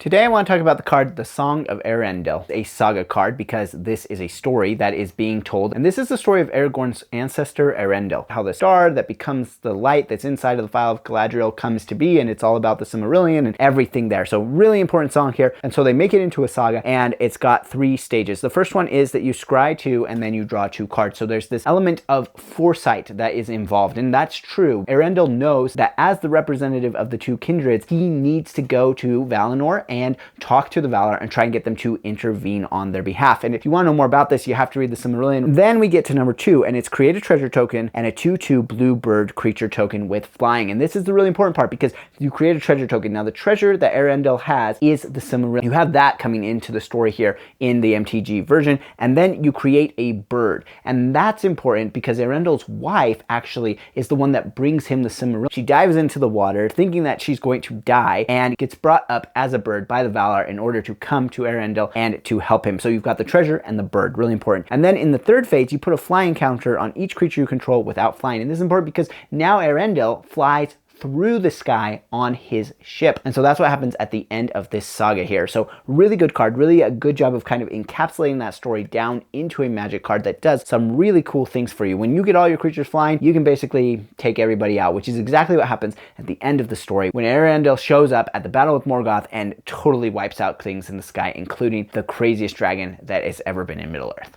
Today I want to talk about the card, the Song of Eärendil, a saga card, because this is a story that is being told. And this is the story of Aragorn's ancestor, Eärendil. How the star that becomes the light that's inside of the Vial of Galadriel comes to be, and it's all about the Silmarillion and everything there. So really important song here. And so they make it into a saga, and it's got 3 stages. The first one is that you scry 2, and then you draw 2 cards. So there's this element of foresight that is involved, and that's true. Eärendil knows that as the representative of the 2 kindreds, he needs to go to Valinor and talk to the Valar and try and get them to intervene on their behalf. And if you want to know more about this, you have to read the Silmarillion. Then we get to number 2, and it's create a treasure token and a 2/2 blue bird creature token with flying. And this is the really important part, because you create a treasure token. Now the treasure that Eärendil has is the Silmarillion. You have that coming into the story here in the MTG version, and then you create a bird. And that's important because Eärendil's wife actually is the one that brings him the Silmarillion. She dives into the water thinking that she's going to die and gets brought up as a bird by the Valar in order to come to Eärendil and to help him. So you've got the treasure and the bird, really important. And then in the 3rd phase, you put a flying counter on each creature you control without flying. And this is important because now Eärendil flies through the sky on his ship. And so that's what happens at the end of this saga here. So really good card, really a good job of kind of encapsulating that story down into a magic card that does some really cool things for you. When you get all your creatures flying, you can basically take everybody out, which is exactly what happens at the end of the story when Eärendil shows up at the Battle with Morgoth and totally wipes out things in the sky, including the craziest dragon that has ever been in Middle-earth.